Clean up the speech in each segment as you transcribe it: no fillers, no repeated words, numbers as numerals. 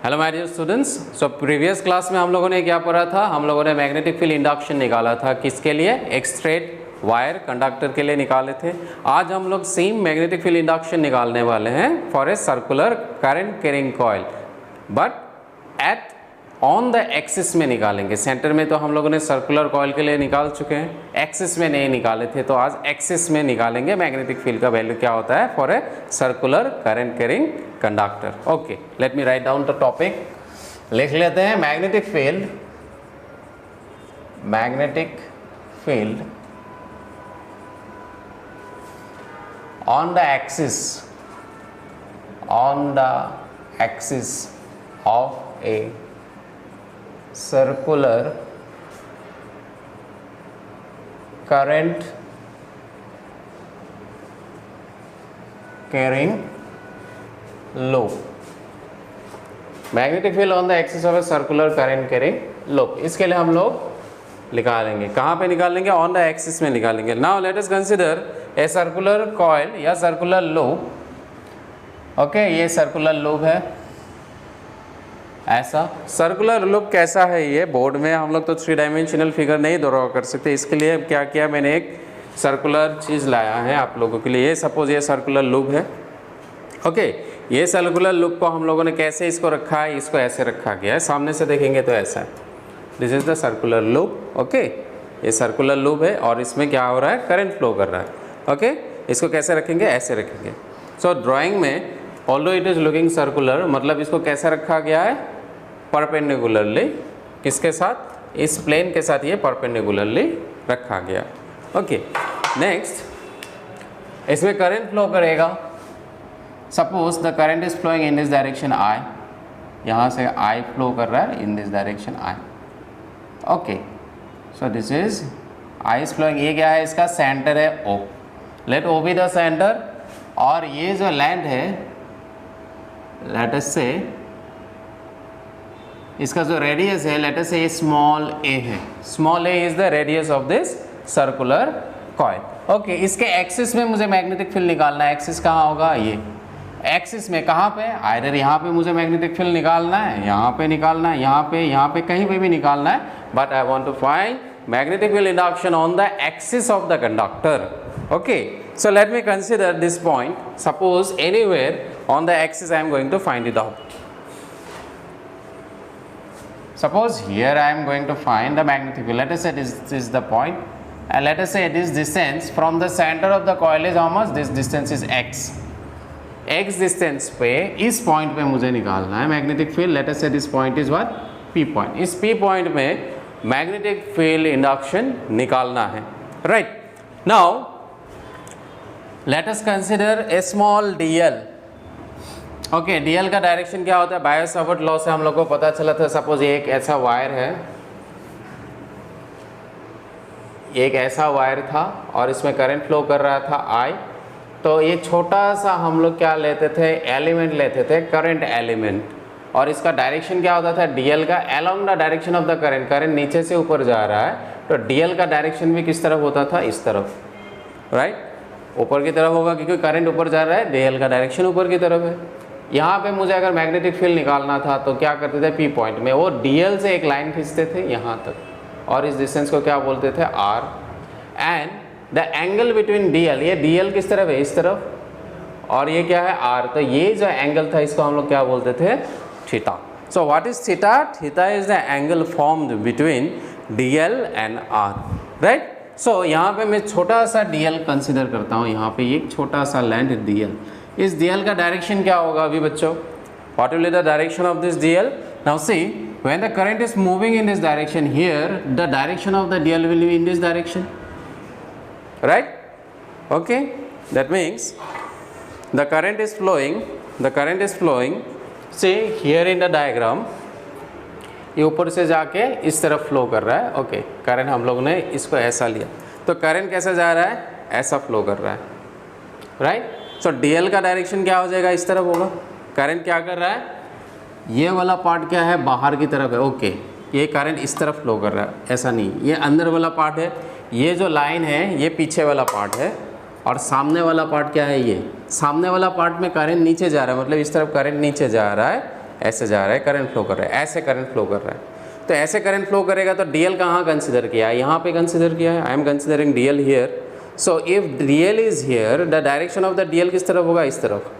Hello my dear students. So previous class में हम लोगों ने क्या पढ़ा था? हम लोगों ने मैग्नेटिक फील्ड इंडक्शन निकाला था। किसके लिए? एक स्ट्रेट वायर कंडक्टर के लिए निकाले थे। आज हम लोग सेम मैग्नेटिक फील्ड इंडक्शन निकालने वाले हैं for a circular current carrying coil, but at on the axis में निकालेंगे। सेंटर में तो हम लोगों ने सर्कुलर कॉइल के लिए निकाल चुके हैं, एक्सिस में नहीं निकाले थे, तो आज एक्सिस में निकालेंगे मैग्नेटिक फील्ड का वैल्यू क्या होता है for a circular current carrying conductor. Okay, let me write down the topic. लिख लेते हैं magnetic field on the axis of A circular current carrying loop। Magnetic field on the axis of a circular current carrying loop, इसके लिए हम लोग निकालेंगे। कहाँ पे निकालेंगे? ऑन द एक्सिस में निकालेंगे। Now let us consider a circular coil या सर्कुलर लूप। ओके, ये सर्कुलर लूप है। ऐसा सर्कुलर लूप कैसा है? ये बोर्ड में हम लोग तो 3 डायमेंशनल फिगर नहीं ड्रॉ कर सकते, इसके लिए क्या किया, मैंने एक सर्कुलर चीज़ लाया है आप लोगों के लिए। सपोज ये सर्कुलर लूप है। ओके, ये सर्कुलर लूप को हम लोगों ने कैसे इसको रखा है? इसको ऐसे रखा गया है, सामने से देखेंगे तो ऐसा है। This is the circular loop. Okay, ये सर्कुलर लूप है और इसमें क्या हो रहा है? करंट फ्लो कर रहा है। ओके, इसको कैसे रखेंगे? ऐसे रखेंगे। सो ड्राइंग में although it is looking circular, मतलब इसको कैसे रखा गया है? परपेंडिकुलरली। किसके साथ? इस प्लेन के साथ ये परपेंडिकुलरली रखा गया। ओके, नेक्स्ट इसमें करंट फ्लो करेगा। Suppose the current is flowing in this direction I, यहाँ से आई फ्लो कर रहा है in this direction I. Okay, so this is I is flowing. ये क्या है? इसका सेंटर है O. Let O be the centre, और ये जो लेंथ है, लेट अस से इसका जो रेडियस है, लेट अस से स्मॉल ए है। Small A is the radius of this circular coil. Okay, इसके एक्सिस में मुझे मैग्नेटिक फील्ड निकालना है। एक्सिस कहाँ होगा? ये एक्सिस में कहाँ पे? आइदर यहाँ पे मुझे मैग्नेटिक फील्ड निकालना है, यहाँ पे निकालना है, यहाँ पे कहीं पे भी निकालना है, but I want to find magnetic field induction on the axis of the conductor. Okay, so let me consider this point. Suppose anywhere on the axis I am going to find it out. Suppose here I am going to find the magnetic field. Let us say this is the point, and let us say this distance from the center of the coil is how much? This distance is x. x distance पे इस point पे मुझे निकालना है magnetic field. Let us say this point is what? P point. इस P point में magnetic field induction निकालना है। Right now let us consider a small dl. Okay, DL का डायरेक्शन क्या होता है? बायो-सावर्ट लॉ से हम लोग को पता चला था। सपोज ये एक ऐसा वायर है, एक ऐसा वायर था और इसमें करंट फ्लो कर रहा था आई। तो ये छोटा सा हम लोग क्या लेते थे? एलिमेंट लेते थे, करंट एलिमेंट, और इसका डायरेक्शन क्या होता था? डीएल का along the direction of the current. Current नीचे से ऊपर जा रहा है, तो डीएल का डायरेक्शन भी किस तरफ होता था? इस तरफ, राइट? ऊपर की तरफ होगा, क्योंकि करंट ऊपर जा रहा है, डीएल का डायरेक्शन ऊपर की तरफ है। यहाँ पे मुझे अगर मैग्नेटिक फील्ड निकालना था तो क्या करते थे? पी पॉइंट में वो डीएल से एक लाइन खींचते थे यहाँ तक, और इस डिस्टेंस को क्या बोलते थे? R. And the angle between DL, ये डीएल किस तरफ है? इस तरफ, और ये क्या है? आर। तो ये जो एंगल था इसको हम लोग क्या बोलते थे? Theta. So what is theta? Theta is the angle formed between DL and R, right? So यहाँ पे मैं छोटा सा डीएल कंसिडर करता हूँ। यहाँ पे एक छोटा सा लेंथ डीएल। इस डीएल का डायरेक्शन क्या होगा अभी बच्चों? What will be the direction of this DL? Now see, when the current is moving in this direction, here the direction of the DL will be in this direction, right? Okay, that means the current is flowing. See here in the diagram, ये ऊपर से जाके इस तरफ flow कर रहा है। Okay, current हम लोग ने इसको ऐसा लिया, तो करंट कैसा जा रहा है? ऐसा फ्लो कर रहा है, राइट? सो डीएल का डायरेक्शन क्या हो जाएगा? इस तरफ होगा। करंट क्या कर रहा है? ये वाला पार्ट क्या है? बाहर की तरफ है। ओके, ये करंट इस तरफ फ्लो कर रहा है, ऐसा नहीं, ये अंदर वाला पार्ट है। ये जो लाइन है ये पीछे वाला पार्ट है, और सामने वाला पार्ट क्या है? ये सामने वाला पार्ट में करंट नीचे जा रहा है, मतलब इस तरफ करंट नीचे जा रहा है, ऐसे जा रहा है, करंट फ्लो कर रहा है, ऐसे करंट फ्लो कर रहा है। तो ऐसे करंट फ्लो करेगा तो डीएल कहाँ कंसिडर किया है? यहाँ पे कंसिडर किया है। I am considering DL here. So if DL is here, the direction of the DL किस तरफ होगा? इस तरफ,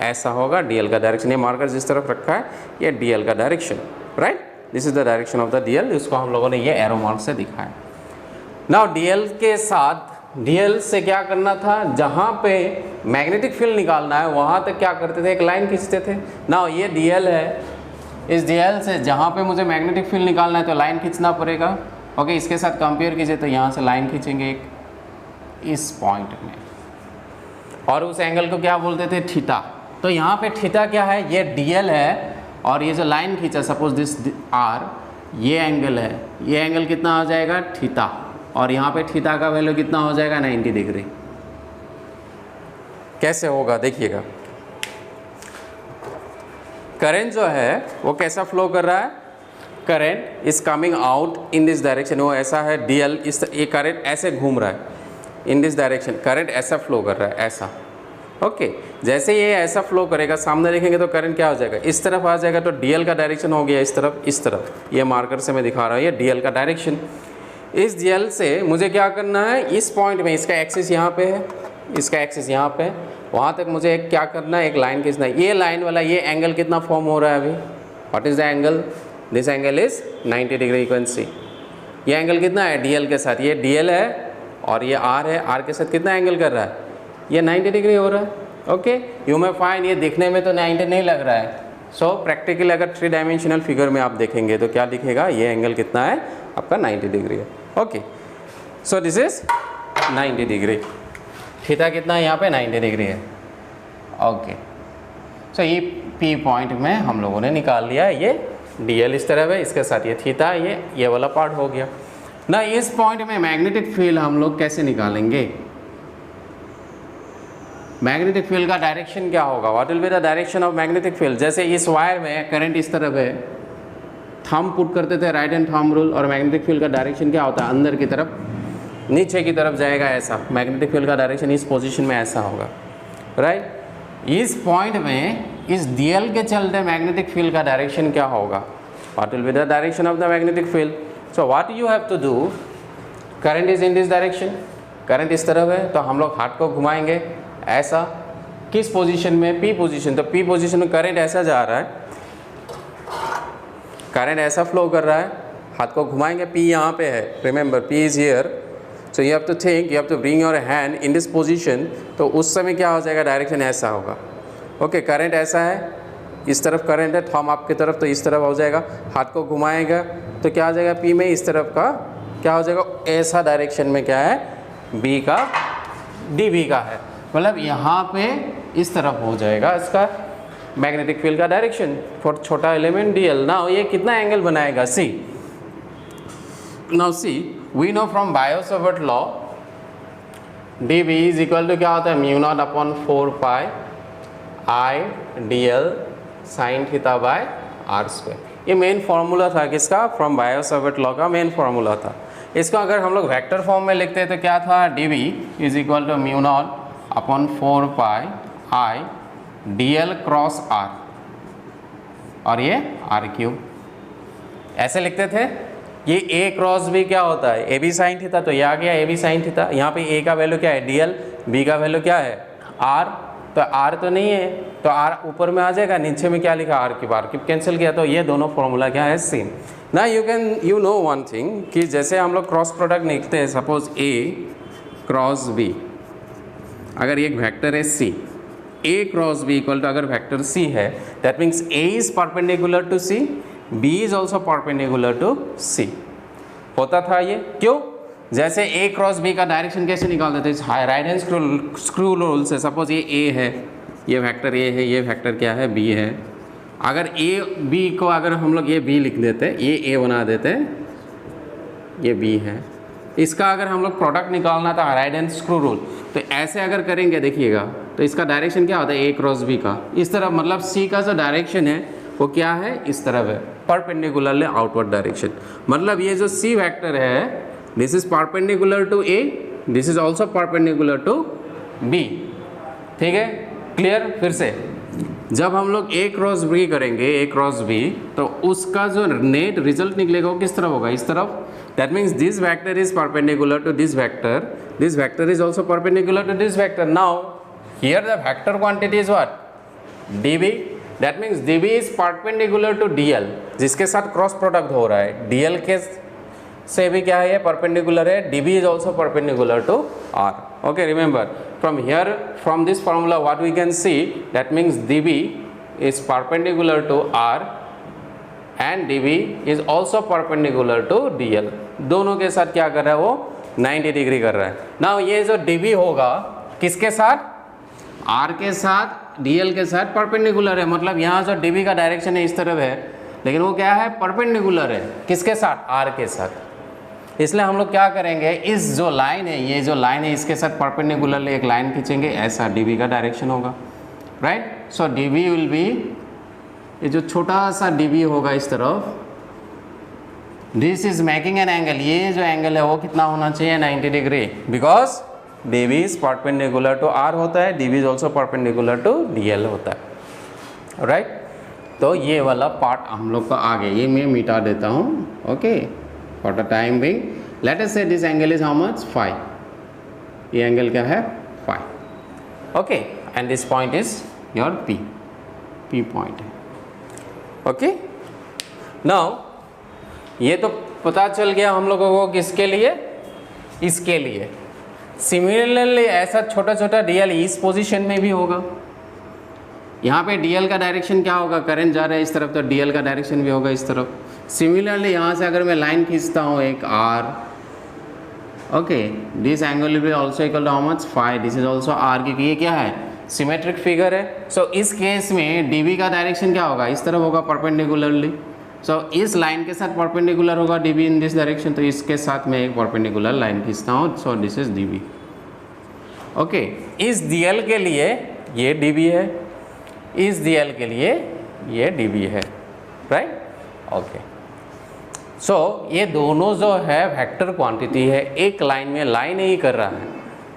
ऐसा होगा डीएल का डायरेक्शन। ये मार्कर जिस तरफ रखा है ये डीएल का direction, right? This is the direction of the DL, इसको हम लोगों ने ये एरो मार्क से दिखाया। नाउ डीएल के साथ, डीएल से क्या करना था? जहाँ पे मैग्नेटिक फील्ड निकालना है वहाँ तक क्या करते थे? एक लाइन खींचते थे। नाउ ये डीएल है, इस डीएल से जहाँ पे मुझे मैग्नेटिक फील्ड निकालना है तो लाइन खींचना पड़ेगा। ओके, इसके साथ कंपेयर कीजिए तो यहाँ से लाइन खींचेंगे एक इस पॉइंट में, और उस एंगल को क्या बोलते थे? थीटा। तो यहाँ पे थीटा क्या है? ये डीएल है, और ये जो लाइन खींचा सपोज दिस आर, ये एंगल है, ये एंगल कितना हो जाएगा? थीटा। और यहाँ पे थीटा का वैल्यू कितना हो जाएगा? 90 डिग्री। कैसे होगा देखिएगा। करंट जो है वो कैसा फ्लो कर रहा है? Current is coming out in this direction. वो ऐसा है डीएल, इस ये करंट ऐसे घूम रहा है इन दिस डायरेक्शन, करंट ऐसा फ्लो कर रहा है, ऐसा। ओके, जैसे ये ऐसा फ्लो करेगा, सामने देखेंगे तो करंट क्या हो जाएगा? इस तरफ आ जाएगा। तो डीएल का डायरेक्शन हो गया इस तरफ, इस तरफ। ये मार्कर से मैं दिखा रहा हूँ, ये डीएल का डायरेक्शन। इस डीएल से मुझे क्या करना है? इस पॉइंट में, इसका एक्सिस यहाँ पे है, इसका एक्सिस यहाँ पे है, वहाँ तक मुझे एक क्या करना है? एक लाइन खींचना है। ये लाइन वाला ये एंगल कितना फॉर्म हो रहा है अभी? What is the angle? This angle is 90 degree. You can see ये एंगल कितना है? डीएल के साथ, ये डीएल है और ये आर है, आर के साथ कितना एंगल कर रहा है? ये 90 डिग्री हो रहा है। ओके, यू मे फाइंड ये दिखने में तो 90 नहीं लग रहा है। सो प्रैक्टिकली अगर 3 डायमेंशनल फिगर में आप देखेंगे तो क्या दिखेगा? ये एंगल कितना है आपका? 90 डिग्री है। Okay, so this is 90 degree. Theta कितना है यहाँ पे? 90 डिग्री है। ओके, सो ये पी पॉइंट में हम लोगों ने निकाल लिया। ये डीएल इस तरफ है, इसके साथ ये थीटा, ये वाला पार्ट हो गया ना। इस पॉइंट में मैग्नेटिक फील्ड हम लोग कैसे निकालेंगे? मैग्नेटिक फील्ड का डायरेक्शन क्या होगा? What will be the direction of magnetic field? जैसे इस वायर में करंट इस तरफ है, थंब पुट करते थे, राइट हैंड थंब रूल, और मैग्नेटिक फील्ड का डायरेक्शन क्या होता है? अंदर की तरफ, नीचे की तरफ जाएगा ऐसा। मैग्नेटिक फील्ड का डायरेक्शन इस पोजीशन में ऐसा होगा, राइट? इस पॉइंट में इस डीएल के चलते मैग्नेटिक फील्ड का डायरेक्शन क्या होगा? What will be the direction of the magnetic field? So what you have to do, current is in this direction, current इस तरफ है, तो हम लोग हाथ को घुमाएंगे ऐसा। किस पोजीशन में? P position. तो पी पोजीशन में करंट ऐसा जा रहा है, करंट ऐसा फ्लो कर रहा है, हाथ को घुमाएंगे, पी यहाँ पे है, remember P is here. So you have to think, you have to bring your hand in this position. तो उस समय क्या हो जाएगा? डायरेक्शन ऐसा होगा। ओके, करंट ऐसा है, इस तरफ करंट है, थंब आपकी तरफ, तो इस तरफ हो जाएगा। हाथ को घुमाएगा तो क्या हो जाएगा? पी में इस तरफ का क्या हो जाएगा? ऐसा डायरेक्शन में क्या है? बी का, डी बी का है, मतलब यहाँ पे इस तरफ हो जाएगा इसका मैग्नेटिक फील्ड का डायरेक्शन फॉर छोटा एलिमेंट डीएल। नाउ ये कितना एंगल बनाएगा? See, now see, we know from Biot Savart law d B is equal to क्या होता है? Mu naught upon 4 pi I D L sine theta by R square. ये main formula था किसका? From Biot Savart law का main formula था। इसको अगर हम लोग वेक्टर फॉर्म में लिखते हैं तो क्या था? D B is equal to mu naught upon 4 pi I D L cross R, और ये आर क्यूब, ऐसे लिखते थे। ये ए क्रॉस बी क्या होता है? A B sine theta. तो ये आ गया ए बी साइन थीटा। यहाँ पे ए का वैल्यू क्या है? डी एल, बी का वैल्यू क्या है? आर। तो आर तो नहीं है, तो आर ऊपर में आ जाएगा, नीचे में क्या लिखा? आर क्यूब कैंसिल किया, तो ये दोनों फॉर्मूला क्या है? सेम। ना यू नो वन थिंग कि जैसे हम लोग क्रॉस प्रोडक्ट लिखते हैं, सपोज ए क्रॉस बी, अगर एक वेक्टर है C, A cross B equal to अगर वेक्टर सी है, that means A is perpendicular to C, B is also perpendicular to C. होता था ये, क्यों? जैसे ए क्रॉस बी का डायरेक्शन कैसे निकालते थे? राइट हैंड स्क्रू रूल से। सपोज ये ए है, ये वेक्टर ए है, ये वेक्टर क्या है? बी है। अगर ए बी को अगर हम लोग ये बी लिख देते, ये ए बना देते, ये बी है, इसका अगर हम लोग प्रोडक्ट निकालना था राइट हैंड स्क्रू रूल, तो ऐसे अगर करेंगे देखिएगा, तो इसका डायरेक्शन क्या होता है? ए क्रॉस बी का इस तरफ, मतलब सी का जो डायरेक्शन है वो क्या है? इस तरफ है, परपेंडिकुलरली आउटवर्ड डायरेक्शन। मतलब ये जो सी वेक्टर है, this is perpendicular to A, this is also perpendicular to B. ठीक है, क्लियर? फिर से जब हम लोग ए क्रॉस बी करेंगे, ए क्रॉस बी, तो उसका जो नेट रिजल्ट निकलेगा वो किस तरफ होगा, इस तरफ. That means this vector is perpendicular to this vector is also perpendicular to this vector. Now here the vector quantity is what, dv. That means dv is perpendicular to dl, जिसके साथ cross product हो रहा है. dl के से भी क्या है, ये परपेंडिकुलर है. dv is also perpendicular to r. Okay, remember from here, from this formula what we can see, that means dv is perpendicular to r and dv is also perpendicular to dl. दोनों के साथ क्या कर रहा है वो 90 degree कर रहा है. नाउ ये जो dv होगा किसके साथ, r के साथ, dl के साथ परपेंडिकुलर है. मतलब यहाँ जो dv का डायरेक्शन है इस तरफ है, लेकिन वो क्या है, परपेंडिकुलर है. किसके साथ, r के साथ. इसलिए हम लोग क्या करेंगे, इस जो लाइन है, ये जो लाइन है इसके साथ परपेंडिकुलरली एक लाइन खींचेंगे, ऐसा dv का डायरेक्शन होगा. Right. So dv will be, ये जो छोटा सा dv होगा इस तरफ, this is making an angle. ये जो एंगल है वो कितना होना चाहिए, 90 degree, because dv is perpendicular to r होता है, dv is also perpendicular to dl होता है. राइट. तो ये वाला पार्ट हम लोग का आगे, ये मैं मिटा देता हूँ. Okay, for the time being, let us say this angle is how much, phi. ये एंगल क्या है, phi. Okay, and this point is your p point है. Okay, now ये तो पता चल गया हम लोगों को किसके लिए, इसके लिए. सिमिलरली ऐसा छोटा छोटा dl इस पोजीशन में भी होगा. यहाँ पे dl का डायरेक्शन क्या होगा, करंट जा रहा है इस तरफ, तो dl का डायरेक्शन भी होगा इस तरफ. सिमिलरली यहाँ से अगर मैं लाइन खींचता हूँ एक r, okay, this angle will be also equal to how much, phi. This is also r, क्योंकि ये क्या है, सिमेट्रिक फिगर है. सो इस केस में dv का डायरेक्शन क्या होगा, इस तरफ होगा परपेंडिकुलरली. सो इस लाइन के साथ परपेंडिकुलर होगा dv इन दिस डायरेक्शन, तो इसके साथ मैं एक परपेंडिकुलर लाइन खींचता हूँ. सो दिस इज dv. ओके, इस dl के लिए ये dv है, इस dl के लिए ये dv है. राइट. ओके, सो ये दोनों जो है वेक्टर क्वांटिटी है, एक लाइन में लाइन ही कर रहा है.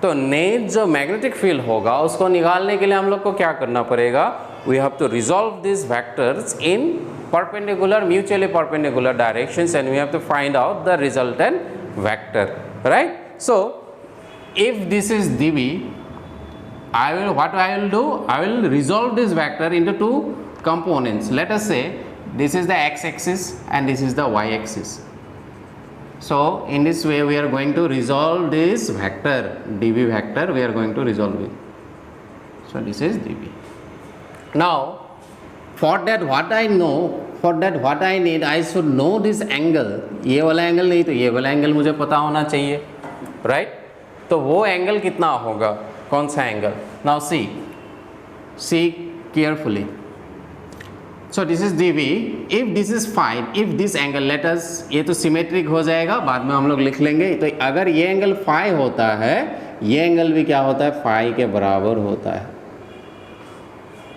तो नेट जो मैग्नेटिक फील्ड होगा उसको निकालने के लिए हम लोग को क्या करना पड़ेगा, we have to resolve this vectors in perpendicular, mutually perpendicular directions, and we have to find out the resultant vector. Right. So if this is dv, I will do, I will resolve this vector into two components. Let us say this is the x-axis and this is the y-axis. So in this way we are going to resolve this vector, dv vector, we are going to resolve it. So this is dv. Now for that what I know, for that what I need, I should know this angle. ये वाला angle नहीं तो ये वाला angle मुझे पता होना चाहिए. राइट. तो वो एंगल कितना होगा, कौन सा angle. Now see carefully. So this is dv. If this is phi, if this angle, let us, ये तो सिमेट्रिक हो जाएगा, बाद में हम लोग लिख लेंगे. तो अगर ये एंगल phi होता है, ये एंगल भी क्या होता है, phi के बराबर होता है.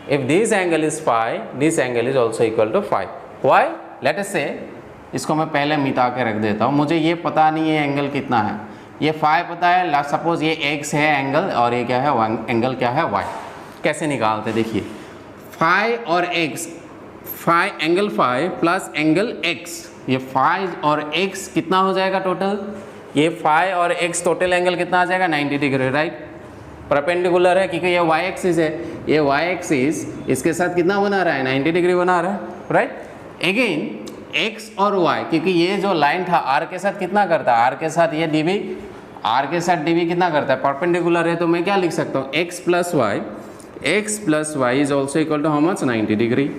If this angle is phi, this angle is also equal to phi. Why? Let us say, इसको मैं पहले मिटा के रख देता हूँ. मुझे ये पता नहीं है एंगल कितना है, ये phi पता है. सपोज ये x है एंगल और ये क्या है, एंगल क्या है, y. कैसे निकालते, देखिए, phi और x, phi angle phi plus angle x, ये phi और x कितना हो जाएगा टोटल, ये phi और x टोटल एंगल कितना आ जाएगा, 90 डिग्री. राइट. परपेंडिकुलर है क्योंकि ये y एक्सिस है, ये y एक्सिस इसके साथ कितना बना रहा है, 90 डिग्री बना रहा है. राइट. अगेन x और y, क्योंकि ये जो लाइन था r के साथ कितना करता है, r के साथ ये dv, r के साथ dv कितना करता है, परपेंडिकुलर है. तो मैं क्या लिख सकता हूँ, x plus y is also equal to how much, 90 degree.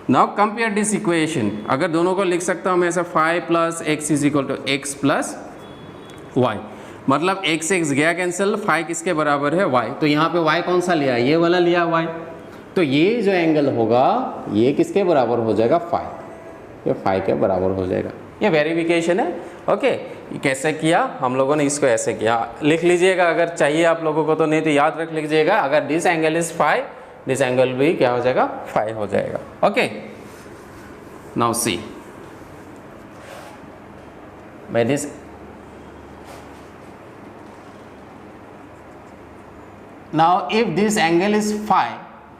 Now compare this equation, अगर दोनों को लिख सकता हूँ मैं ऐसा, phi plus x is equal to x plus y, मतलब x गया कैंसिल, phi किसके बराबर है, y. तो यहाँ पे y कौन सा लिया, ये वाला लिया y. तो ये जो एंगल होगा ये किसके बराबर हो जाएगा, phi. ये phi के बराबर हो जाएगा. ये वेरिफिकेशन है. ओके, कैसे किया हम लोगों ने, इसको ऐसे किया. लिख लीजिएगा अगर चाहिए आप लोगों को, तो नहीं तो याद रख लीजिएगा. अगर this angle is phi, this angle भी क्या हो जाएगा, phi हो जाएगा. Okay. Now see, by this now if this angle is phi,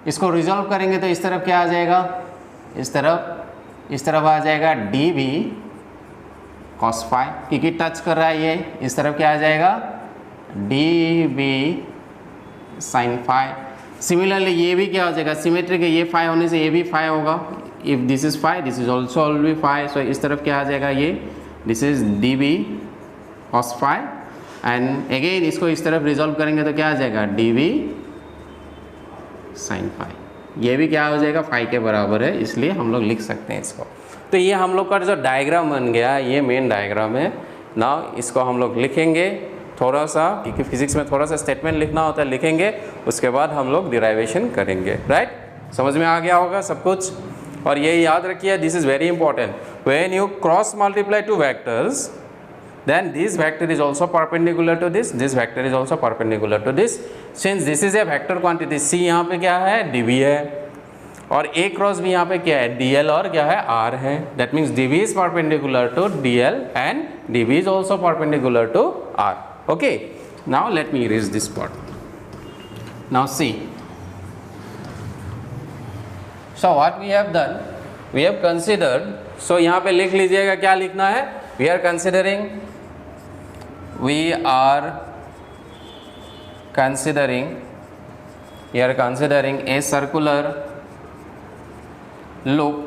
इसको रिजॉल्व करेंगे तो इस तरफ क्या आ जाएगा, इस तरफ आ जाएगा डी बी कॉस फाई, क्योंकि टच कर रहा है ये, इस तरफ क्या आ जाएगा D B sine phi. Similarly ये भी क्या हो जाएगा, सिमेट्रिक है, ये फाई होने से ये भी फाई होगा, if this is phi this is also all phi, so इस तरफ क्या आ जाएगा ये, this is d B cos phi, and again इसको इस तरफ रिजॉल्व करेंगे तो क्या आ जाएगा डी बी साइन फाई, ये भी क्या हो जाएगा फाई के बराबर है, इसलिए हम लोग लिख सकते हैं इसको। तो ये हम लोग का जो डायग्राम बन गया, ये मेन डायग्राम है। नाउ इसको हम लोग लिखेंगे थोड़ा सा, क्योंकि फिजिक्स में थोड़ा सा स्टेटमेंट लिखना होता है, लिखेंगे, उसके बाद हम लोग डिराइवेशन करेंगे। राइट, समझ में आ गया होगा सब कुछ। और ये याद रखिए, this is very important, when you cross multiply two vectors then this vector is also perpendicular to this vector is also perpendicular to this, since this is a vector quantity, c यहाँ पे क्या है dv है, और a cross भी यहाँ पे क्या है dl और क्या है r है, that means dv is perpendicular to dl and dv is also perpendicular to r. Okay, now let me erase this part. Now see, so what we have done, we have considered, so यहाँ पे लिख लीजिएगा क्या लिखना है, we are considering a circular loop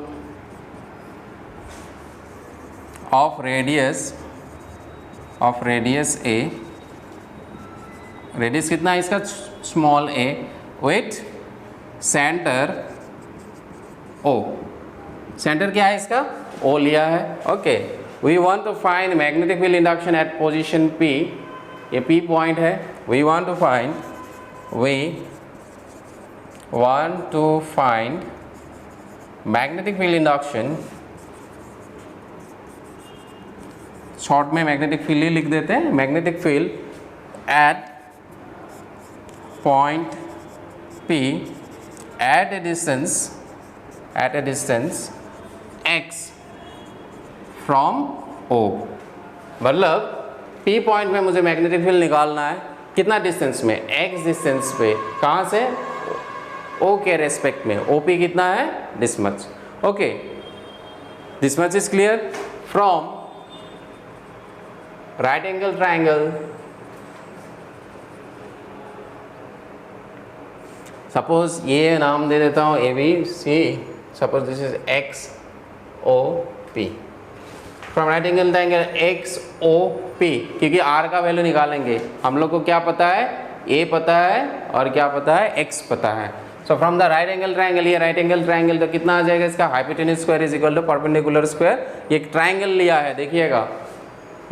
of radius a, radius कितना है इसका small a, with centre o, centre क्या है इसका o लिया है। Okay, we want to find magnetic field induction at position P, ये P point है, we want to find magnetic field induction, short में मैग्नेटिक फील्ड ही लिख देते हैं, magnetic field at point P at a distance x from O, मतलब P point में मुझे magnetic field निकालना है, कितना डिस्टेंस में, x डिस्टेंस पे, कहाँ से O के रेस्पेक्ट में, OP कितना है this much. Okay, this much is clear. From right angle triangle, suppose ये नाम दे देता हूँ ABC, suppose this is XOP, from right angle triangle XOP, क्योंकि R का वैल्यू निकालेंगे, हम लोग को क्या पता है, A पता है और क्या पता है, X पता है। So from the right angle triangle, ये राइट एंगल ट्राइंगल तो कितना आ जाएगा इसका, hypotenuse square is equal to perpendicular square. ये एक ट्राइंगल लिया है, देखिएगा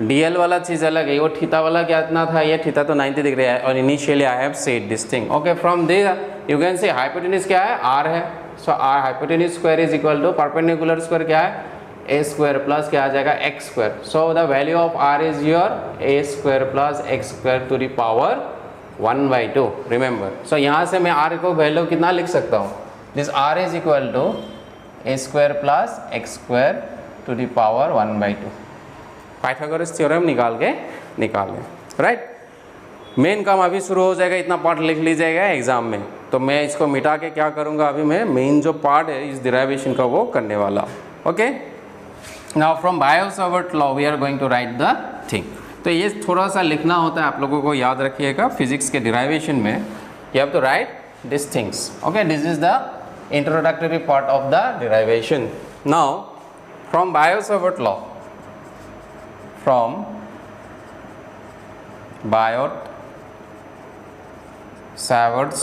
DL वाला चीज़ अलग है, वो थीटा वाला क्या इतना था, ये थीटा तो 90 डिग्री है, और initially I have said this thing. Okay, from this you can say hypotenuse क्या है, R है, so R hypotenuse square is equal to perpendicular square क्या है, a स्क्वायर प्लस क्या आ जाएगा x square. So the value of r is your a square plus x square to the power 1/2, remember. So यहाँ से मैं r को value कितना लिख सकता हूँ, this r is equal to a square plus x square to the power 1/2। Pythagoras theorem निकाल लें। राइट, मेन काम अभी शुरू हो जाएगा, इतना पार्ट लिख लीजिएगा एग्जाम में, तो मैं इसको मिटा के क्या करूँगा, अभी मैं मेन जो पार्ट है इस डिराइवेशन का वो करने वाला। Okay, now from Biot Savart law we are going to write the thing. तो ये थोड़ा सा लिखना होता है, आप लोगों को याद रखिएगा, फिजिक्स के डिराइवेशन में you have to write this things. Okay, this is the introductory part of the derivation. Now from Biot Savart law, from Biot Savart's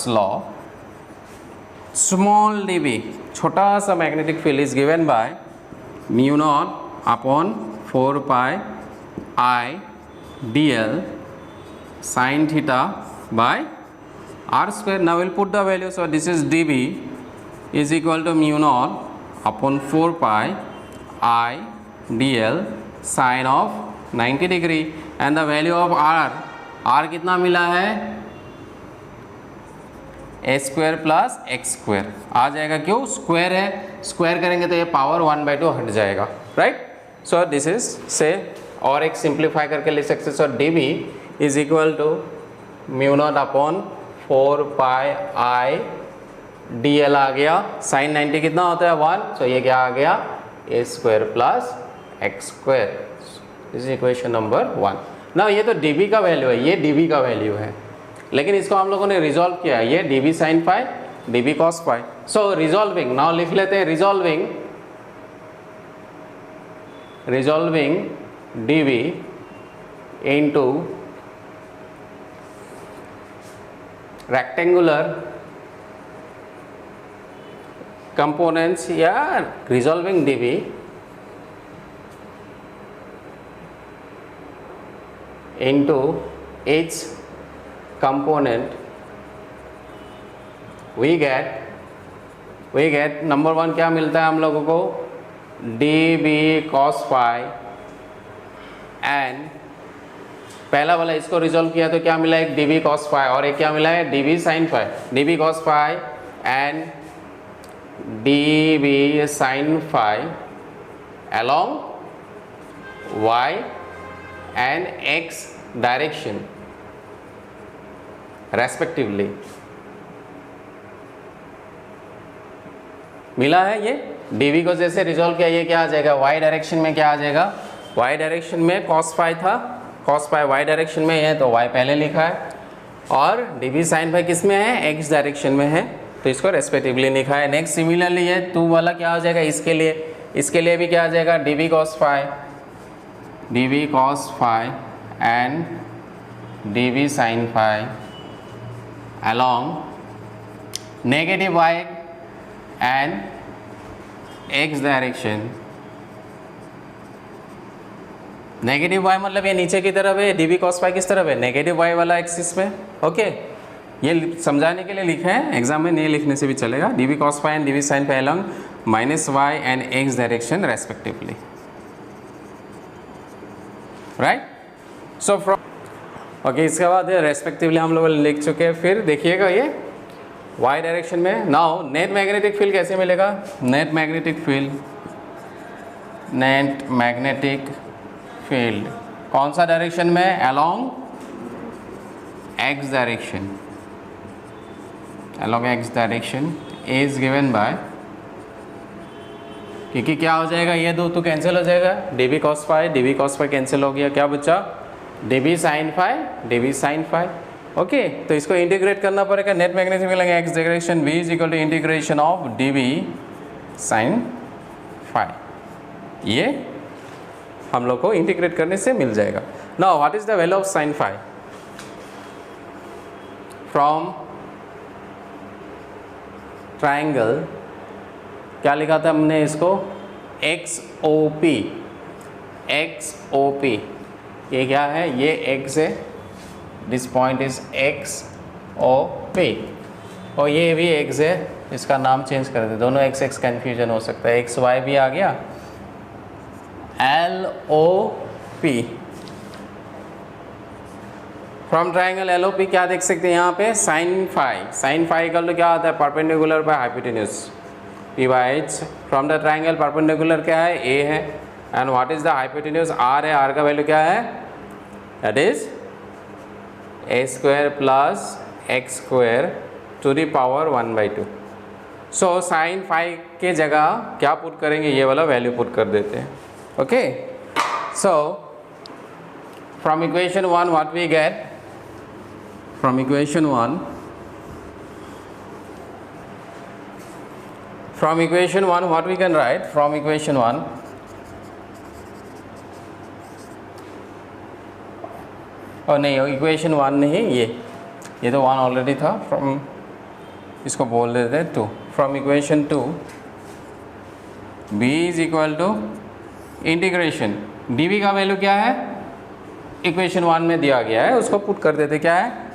law, small dB, छोटा सा magnetic field is given by mu naught upon 4 pi I dl sin theta by r square. Now we'll put the value. So this is dB is equal to mu naught upon 4 pi I dl sin of 90 degree, and the value of r कितना मिला है, a square plus x square आ जाएगा, क्यों, square है, square करेंगे तो ये पावर 1/2 हट जाएगा। राइट, सो दिस इज से, और एक सिंप्लीफाई करके लिख सकते, so dB is equal to mu naught upon 4 pi I dl आ गया, साइन 90 कितना होता है 1, तो ये क्या आ गया a square plus x square is equation number 1। ना ये तो dB का वैल्यू है, ये dB का वैल्यू है, लेकिन इसको हम लोगों ने रिजॉल्व किया, ये dB sine phi dB cos phi. So resolving, now लिख लेते हैं resolving dB into rectangular components या resolving dB into each component we get number 1 क्या मिलता है हम लोगों को dB cos phi एंड पहला वाला इसको रिजॉल्व किया तो क्या मिला, एक dB cos phi और एक क्या मिला है dB sin phi, dB cos phi and dB sin phi along y and x direction respectively मिला है। ये dB को जैसे रिजॉल्व किया, ये क्या आ जाएगा y डायरेक्शन में, क्या आ जाएगा y डायरेक्शन में cos phi था, cos phi y डायरेक्शन में है तो y पहले लिखा है, और dB sin phi किस में है x डायरेक्शन में है तो इसको रेस्पेक्टिवली लिखा है। नेक्स्ट सिमिलरली ये 2 वाला क्या हो जाएगा, इसके लिए भी क्या आ जाएगा dB cos phi and dB sin phi along negative y and x direction. Negative y मतलब ये नीचे की तरफ है, dB cos phi किस तरफ है, नेगेटिव y वाला एक्सिस में। ओके, ये समझाने के लिए लिखा है, एग्जाम में नहीं लिखने से भी चलेगा। dB cos phi and dB sin phi along -y and x direction respectively, right. So from okay, इसके बाद रेस्पेक्टिवली हम लोग लिख चुके हैं। फिर देखिएगा ये y डायरेक्शन में, नाउ नेट मैग्नेटिक फील्ड कैसे मिलेगा, नेट मैग्नेटिक फील्ड कौन सा डायरेक्शन में, along x direction is given bye, क्योंकि क्या हो जाएगा ये दो तो कैंसिल हो जाएगा, dB cos phi कैंसिल हो गया, क्या बचा dB sin phi। ओके, तो इसको इंटीग्रेट करना पड़ेगा, net magnetic field x direction v is equal to integration of dB sin phi, ये हम लोग को इंटीग्रेट करने से मिल जाएगा। Now what is the value of sin phi from triangle, क्या लिखा था हमने इसको XOP, ये क्या है, ये x है, दिस पॉइंट इज XOP और ये भी x है, इसका नाम चेंज कर दे, दोनों x कन्फ्यूजन हो सकता है, XY भी आ गया, LOP। फ्रॉम ट्राइंगल LOP क्या देख सकते हैं यहाँ पे, sin phi इक्वल टू क्या आता है, perpendicular by hypotenuse P by H। From the triangle perpendicular क्या है, A है, and what is the hypotenuse, R है, R का वैल्यू क्या है, that is a square plus x square to the power 1/2। So sin phi के जगह क्या पुट करेंगे, ये वाला वैल्यू पुट कर देते हैं। Okay, so from equation 1 what we get, from equation 1 what we can write, from equation 1 और नहीं, इक्वेशन 1 नहीं, ये तो 1 ऑलरेडी था, फ्रॉम इसको बोल देते हैं 2, from equation 2 b is equal to integration, dv का वैल्यू क्या है, इक्वेशन 1 में दिया गया है, उसको पुट कर देते, क्या है,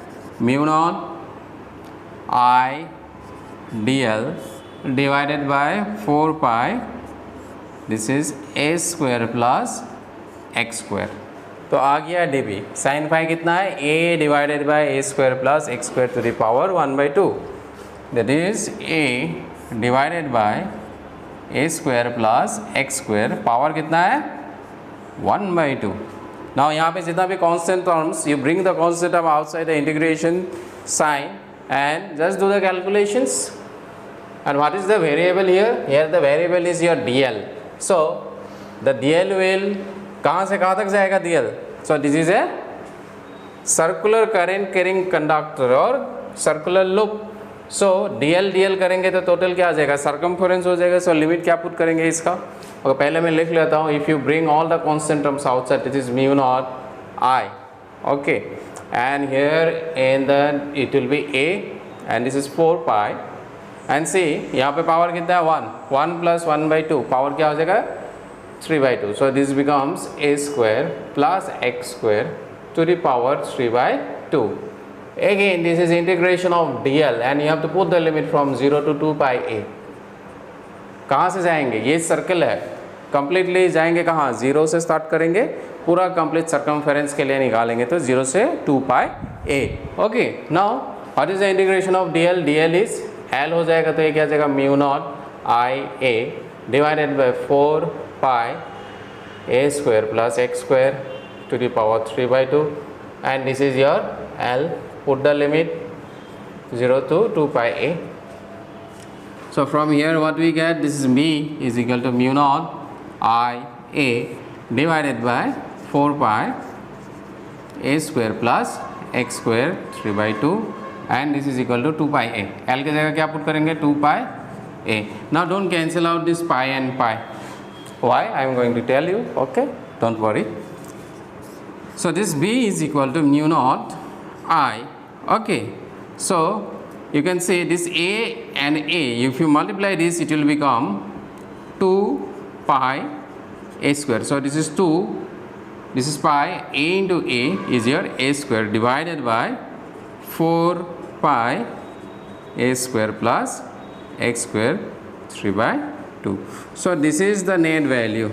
mu naught I dl divided by 4 pi, this is a square plus x square. तो आ गया dB sin phi कितना है, a divided by a square plus x square to the power 1/2, that is a divided by a square plus x square, power कितना है 1/2। Now यहाँ पे जितना भी constant terms, you bring the constant term outside the integration sign and just do the calculations, And what is the variable here? Here the variable is your dl. So the dl will कहाँ से कहाँ तक जाएगा dl? So this is a circular current carrying conductor और circular loop. So dl करेंगे तो total क्या आ जाएगा? सर्कमफेरेंस हो जाएगा. So लिमिट क्या पुट करेंगे इसका? और पहले मैं लिख लेता हूँ. If you bring all the constant terms outside, it is mu naught I. Okay, and here in the it will be a, and this is 4 pi. And see यहाँ पे पावर कितना है? 1 plus 1 by 2. पावर क्या हो जाएगा? 3 by 2. So this becomes a square plus x square to the power 3 by 2. Again this is integration of dl and you have to put the limit from 0 to 2 pi a. कहाँ से जाएंगे? ये circle है, completely जाएंगे कहाँ? 0 से start करेंगे, पूरा कंप्लीट सर्कमफेरेंस के लिए निकालेंगे तो 0 से 2 pi a. Okay, now what is the integration of dl? dl is l हो जाएगा तो ये क्या जाएगा? Mu not I A divided by 4 pi a square plus x square to the power 3 by 2, and this is your l. Put the limit 0 to 2 pi a. So from here what we get? This is b is equal to mu naught I a divided by 4 pi a square plus x square 3 by 2, and this is equal to 2 pi a. L की जगह क्या put करेंगे? 2 pi a. Now don't cancel out this pi and pi. Why? I am going to tell you. Okay, don't worry. So this b is equal to mu naught I. Okay, so you can say this a and a, if you multiply this it will become 2 pi a square. So this is 2, this is pi, a into a is your a square divided by 4 pi a square plus x square 3 by 2. So this is the net value.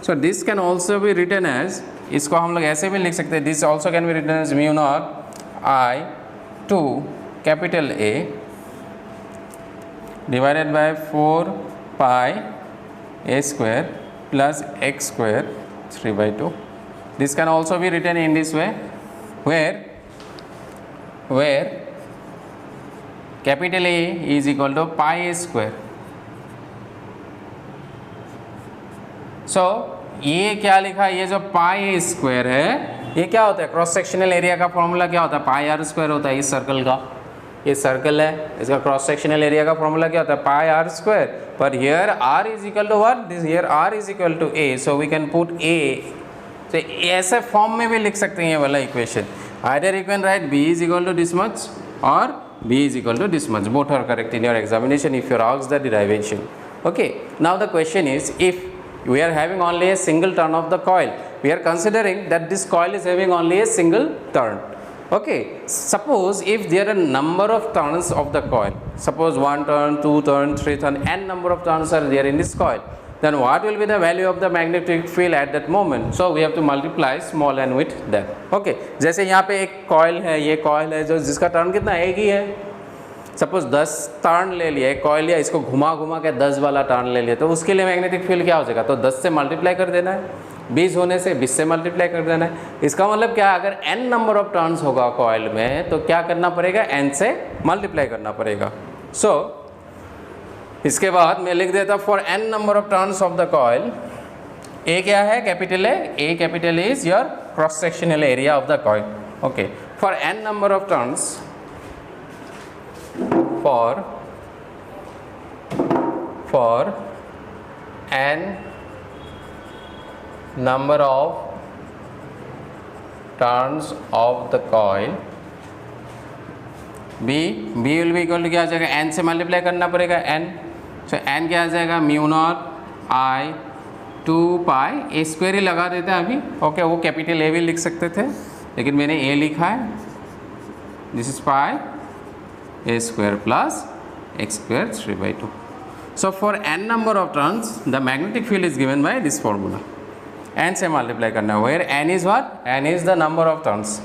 So this can also be written as, इसको हम लोग ऐसे भी लिख सकते हैं, this also can be written as mu naught I to capital A divided by 4 pi a square plus x square 3 by 2. This can also be written in this way, where capital A is equal to pi a square. So ये क्या लिखा है? ये जो pi square है ये क्या होता है? क्रॉस सेक्शनल एरिया का फॉर्मूला क्या होता है? पाई आर स्क्वायर होता है. इस सर्कल का, ये सर्कल है, इसका क्रॉस सेक्शनल एरिया का फॉर्मूला क्या होता है? Pi R square. पर here R is equal to what? This here R is equal to A. So we can put A. तो ऐसे फॉर्म में भी लिख सकते हैं ये वाला equation. Either you can write B is equal to this much और B is equal to this much. Both are correct in your examination if you asked the derivation. Okay, now the question is, if we are having only a single turn of the coil, we are considering that this coil is having only a single turn. Okay, suppose if there are number of turns of the coil, suppose 1 turn, 2 turn, 3 turn, n number of turns are there in this coil, then what will be the value of the magnetic field at that moment? So we have to multiply small n with that. Okay, जैसे यहाँ पे एक coil है, ये coil है जो जिसका turn कितना? एक ही है. सपोज 10 टर्न ले लिया, एक कॉइल लिया, इसको घुमा घुमा के 10 वाला टर्न ले लिया, तो उसके लिए मैग्नेटिक फील्ड क्या हो जाएगा? तो 10 से मल्टीप्लाई कर देना है, 20 होने से 20 से मल्टीप्लाई कर देना है. इसका मतलब क्या? अगर n नंबर ऑफ टर्न्स होगा कॉइल में तो क्या करना पड़ेगा? n से मल्टीप्लाई करना पड़ेगा. सो इसके बाद मैं लिख देता for n number of turns of the coil. A क्या है? Capital A capital is your cross sectional area of the coil. Okay, for n number of turns, for n number of turns of the coil, b will be equal to क्या आ जाएगा? n से multiply करना पड़ेगा n. so n क्या आ जाएगा? Mu naught I 2 pi A square ही लगा देते हैं अभी. ओके, वो कैपिटल ए भी लिख सकते थे लेकिन मैंने a लिखा है. This is pi a square plus x square 3 by 2. So for n number of turns the magnetic field is given by this formula. n से मल्टीप्लाई करना है, where n is what? n is the number of turns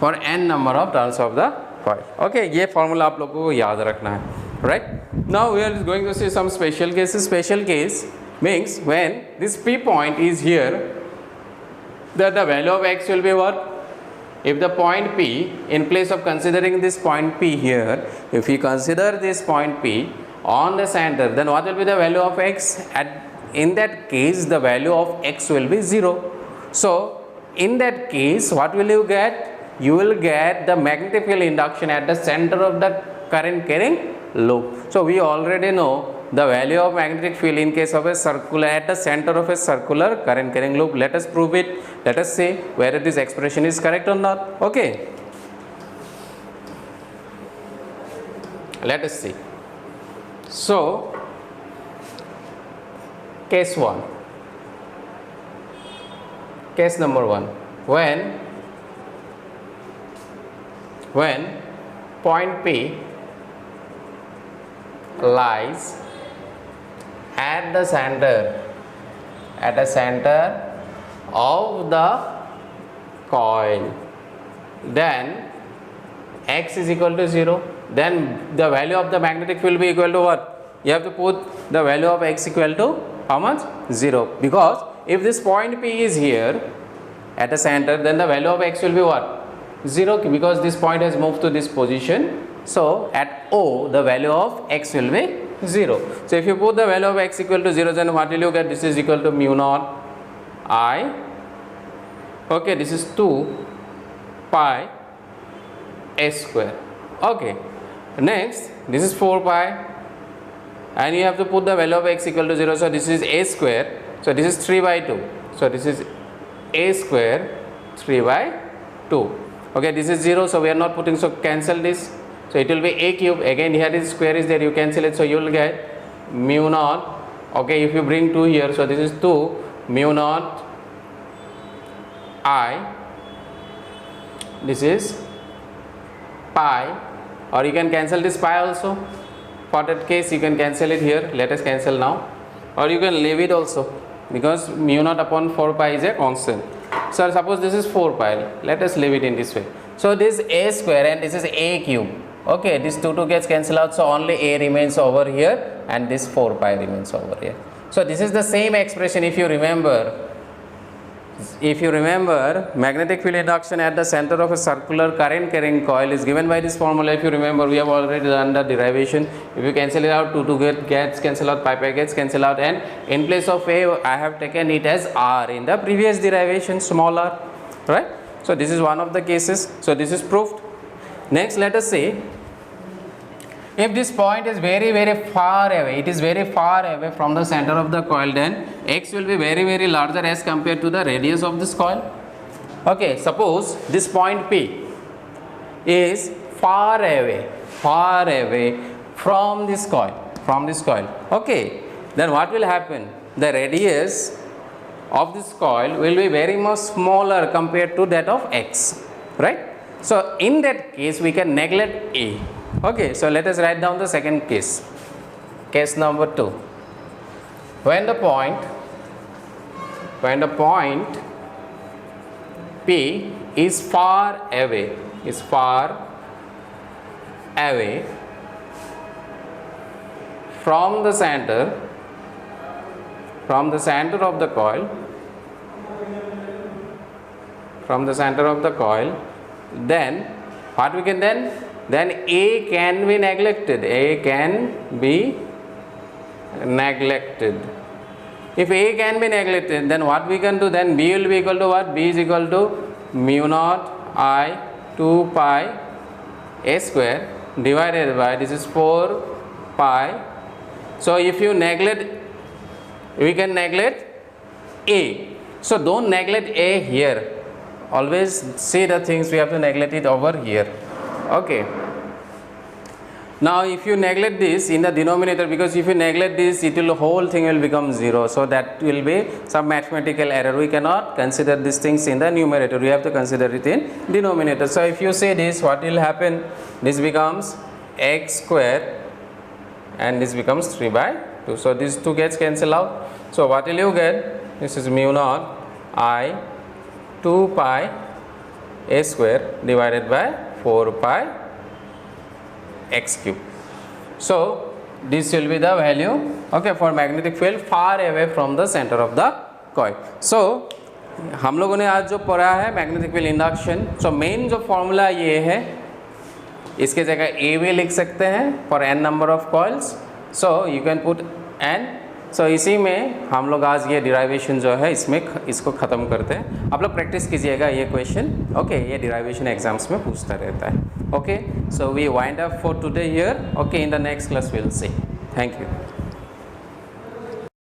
for n number of turns of the coil. Okay, ये formula आप लोगों को याद रखना है. Right, now we are going to see some special cases. Special case means when this p point is here, that the value of x will be what? If the point P, in place of considering this point P here, if we consider this point P, on the center, then what will be the value of x? In that case, the value of x will be 0. So in that case, what will you get? You will get the magnetic field induction at the center of the current carrying loop. So we already know the value of magnetic field in case of a circular, at the center of a circular current carrying loop. Let us prove it. Let us see whether this expression is correct or not. Okay. Let us see. So case 1. Case number 1. When point P lies at the center of the coil, then x is equal to 0, then the value of the magnetic field will be equal to what? You have to put the value of x equal to how much? 0, because if this point P is here at the center, then the value of x will be what? 0, because this point has moved to this position. So at O, the value of x will be 0. So if you put the value of x equal to 0, then what will you get? This is equal to mu naught I. Okay, this is 2 pi a square. Okay, next this is 4 pi, and you have to put the value of x equal to 0. So this is a square. So this is 3 by 2. So this is a square 3 by 2. Okay, this is 0, so we are not putting, so cancel this. So it will be a cube. Again here is square is there, you cancel it, so you will get mu naught. Okay, if you bring 2 here, so this is 2 mu naught I. This is pi, or you can cancel this pi also. For that case you can cancel it here. Let us cancel now, or you can leave it also, because mu naught upon 4 pi is a constant. So suppose this is 4 pi, let us leave it in this way. So this is a square and this is a cube. Okay, this 2 gets cancelled out, so only a remains over here and this 4 pi remains over here. So this is the same expression. If you remember, magnetic field induction at the center of a circular current carrying coil is given by this formula. If you remember, we have already done the derivation. If you cancel it out, 2 gets cancelled out, pi gets cancelled out, and in place of a I have taken it as r in the previous derivation, small r, right? So this is one of the cases. So this is proved. Next, let us see, if this point is very far away, it is very far away from the center of the coil, then x will be very larger as compared to the radius of this coil. Okay, suppose this point P is far away from this coil, okay, then what will happen? The radius of this coil will be very much smaller compared to that of x, right? So in that case we can neglect A. Okay, so let us write down the second case. Case number 2. When the point P is far away from the center of the coil, then what we can then A can be neglected. If A can be neglected, then what we can do? Then B will be equal to what? B is equal to mu naught I 2 pi a square divided by, this is 4 pi. So if you neglect, we can neglect A. So don't neglect A here. Always see the things we have to neglect it over here. Okay. Now if you neglect this in the denominator, because if you neglect this, whole thing will become 0. So that will be some mathematical error. We cannot consider these things in the numerator. We have to consider it in denominator. So if you say this, what will happen? This becomes x square and this becomes 3 by 2. So these 2 gets cancelled out. So what will you get? This is mu naught I 2 pi a square divided by 4 pi x cube. So this will be the value, okay, for magnetic field far away from the center of the coil. So हम लोगों ने आज जो पढ़ा है magnetic field induction, so main जो formula ये है, इसके जगह ए भी लिख सकते हैं for N number of coils, so you can put N. So इसी में हम लोग आज ये डिराइवेशन जो है इसमें इसको ख़त्म करते हैं। आप लोग प्रैक्टिस कीजिएगा ये क्वेश्चन, ओके। ये डिराइवेशन एग्जाम्स में पूछता रहता है, okay. So we wind up for today here, okay. In the next class will see. Thank you.